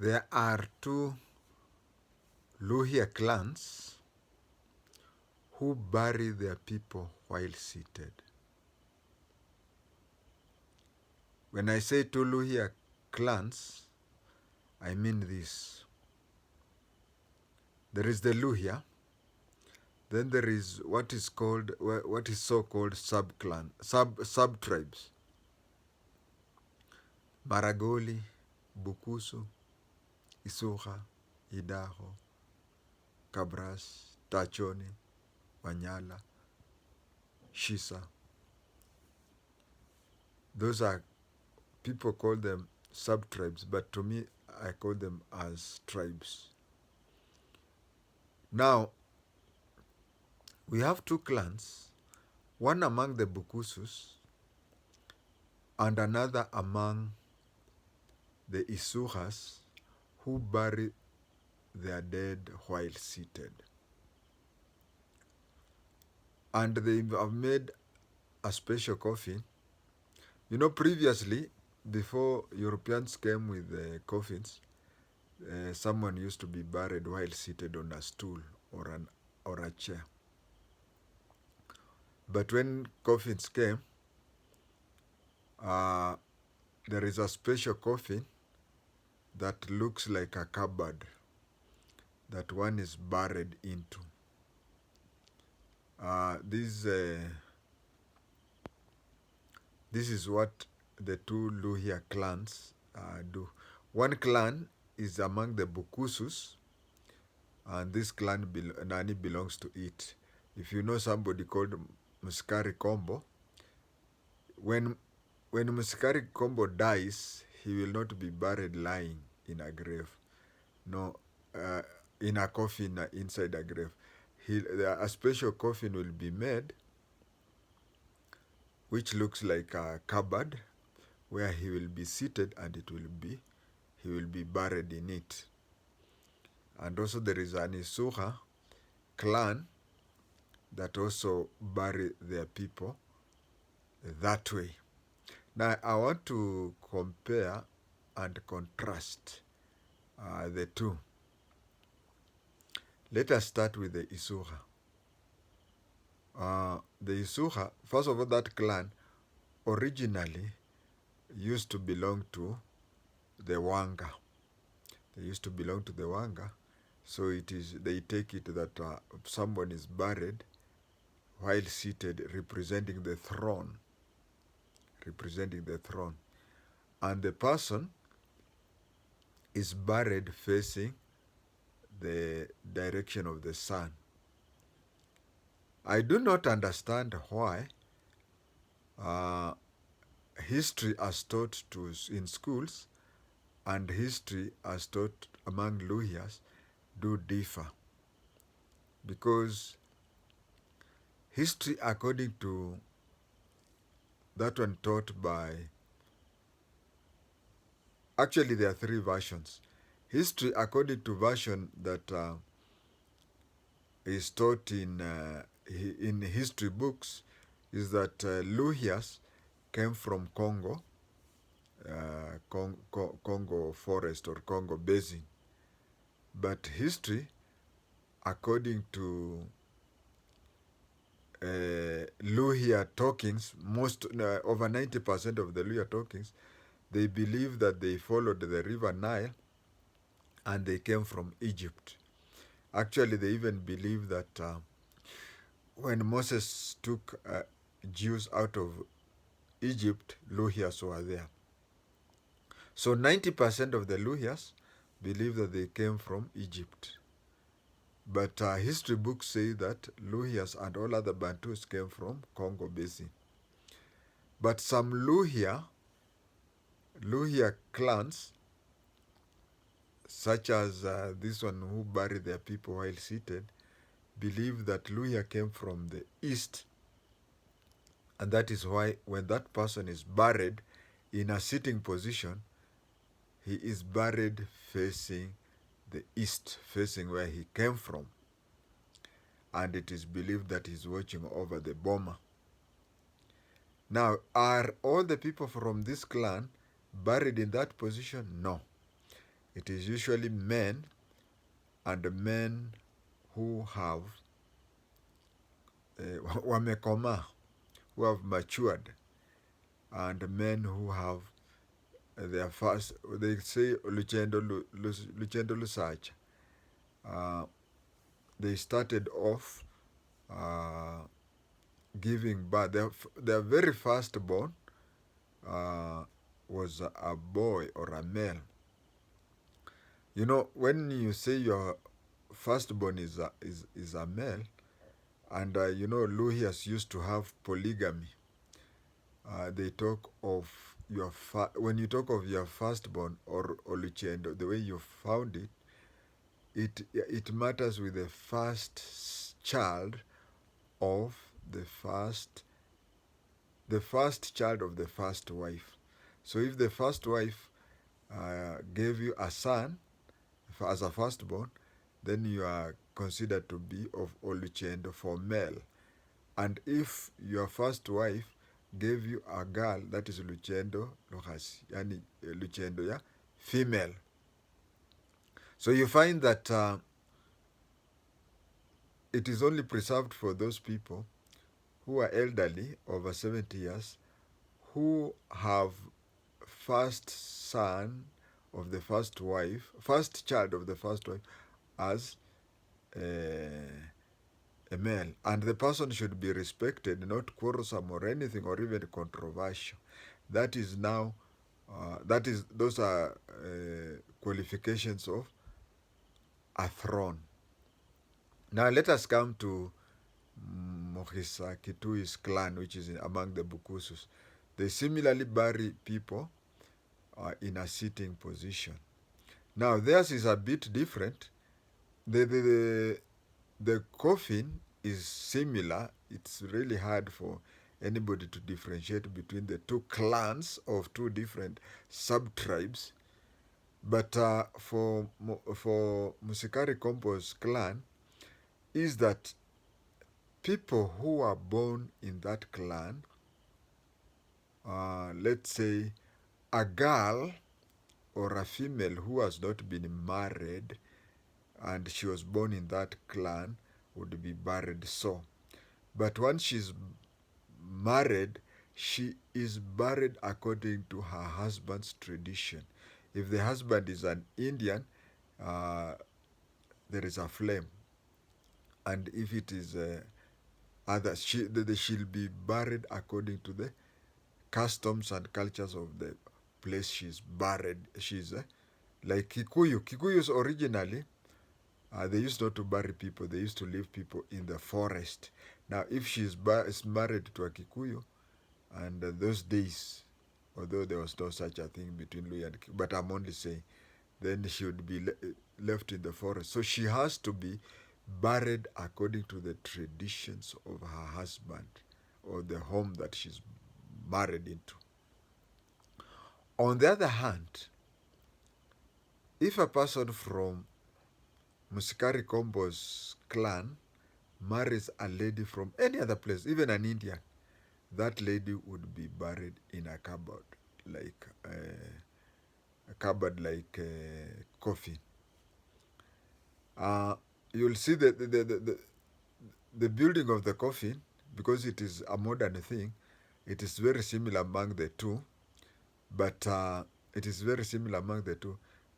There are two Luhya clans who bury their people while seated. When I say two Luhya clans, I mean this. There is the Luhya, then there is what is so-called sub-clan, sub-tribes. Maragoli, Bukusu, Isuha, Idaho, Kabras, Tachoni, Wanyala, Shisa. Those are, people call them sub-tribes, but to me, I call them as tribes. Now, we have two clans, one among the Bukusus and another among the Isuhas, who bury their dead while seated. And they have made a special coffin. You know, previously, before Europeans came with the coffins, someone used to be buried while seated on a stool or a chair. But when coffins came, there is a special coffin that looks like a cupboard that one is buried into. This is what the two Luhya clans do. One clan is among the Bukusus, and this clan Nani belongs to it. If you know somebody called Muskari Kombo, when Muskari Kombo dies, he will not be buried lying in a grave. No, in a coffin inside a grave. A special coffin will be made which looks like a cupboard where he will be seated, and he will be buried in it. And also there is an Isuha clan that also bury their people that way. Now I want to compare and contrast the two. Let us start with the Isuha. The Isuha, first of all, that clan originally used to belong to the Wanga. They used to belong to the Wanga. So they take it that someone is buried while seated, representing the throne. And the person is buried facing the direction of the sun. I do not understand why history as taught in schools and history as taught among Luhyas do differ. Because history according to that one taught by, actually there are three versions. History according to version that is taught in history books is that Luhyas came from Congo, Congo forest or Congo basin. But history, according to Luhya talkings, over 90% of the Luhya talkings, they believe that they followed the river Nile and they came from Egypt. Actually, they even believe that when Moses took Jews out of Egypt, Luhyas were there. So 90% of the Luhyas believe that they came from Egypt. But history books say that Luhyas and all other Bantus came from Congo Basin. But some Luhya clans, such as this one who bury their people while seated, believe that Luhya came from the east. And that is why when that person is buried in a sitting position, he is buried facing the east, facing where he came from. And it is believed that he's watching over the boma. Now, are all the people from this clan buried in that position? No. It is usually men, and men who have wamekoma, who have matured, and men who have their first, they say Luchendo Lusach. Uh, they started off uh, giving birth. Their very first born uh, was a boy or a male. You know, when you say your firstborn is a male, and you know, Luhyas used to have polygamy. They talk of when you talk of your firstborn or Luchendo, the way you found it, it matters with the first child of the first child of the first wife. So if the first wife gave you a son as a firstborn, then you are considered to be of Oluchendo for male. And if your first wife gave you a girl, that is Luchendo Lohasi, yani Luchendo, yeah, female. So you find that it is only preserved for those people who are elderly, over 70 years, who have first son of the first wife, first child of the first wife, as a male. And the person should be respected, not quarrelsome or anything, or even controversial. That is now, those are qualifications of a throne. Now let us come to Mohisa Kitui's clan, which is among the Bukusus. They similarly bury people in a sitting position. Now theirs is a bit different. The coffin is similar. It's really hard for anybody to differentiate between the two clans of two different sub-tribes. But for Musikari Kompo's clan, is that people who are born in that clan, let's say a girl or a female who has not been married and she was born in that clan, would be buried so. But once she's married, she is buried according to her husband's tradition. If the husband is an Indian, there is a flame. And if it is others, she'll be buried according to the customs and cultures of the place she's buried. She's like Kikuyu. Kikuyus originally, they used not to bury people. They used to leave people in the forest. Now, if she's is married to a Kikuyu, and those days, although there was no such a thing between Luhya and Kikuyu, but I'm only saying, then she would be left in the forest. So she has to be buried according to the traditions of her husband or the home that she's married into. On the other hand, if a person from Musikari Kombo's clan marries a lady from any other place, even an Indian, that lady would be buried in a cupboard, like coffin. You'll see the building of the coffin, because it is a modern thing. It is very similar among the two, but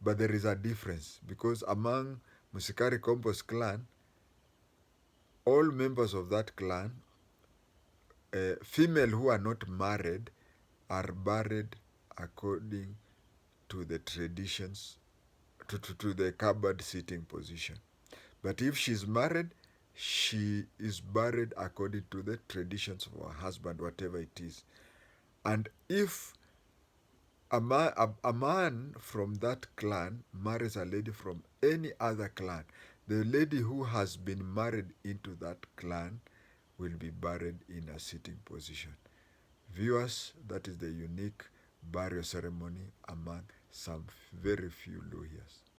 but there is a difference, because among Musikari Kombo's clan, all members of that clan, female who are not married, are buried according to the traditions, to the cupboard sitting position. But if she's married, she is buried according to the traditions of her husband, whatever it is. And if a man from that clan marries a lady from any other clan, the lady who has been married into that clan will be buried in a sitting position. Viewers, that is the unique burial ceremony among some very few Luhyas.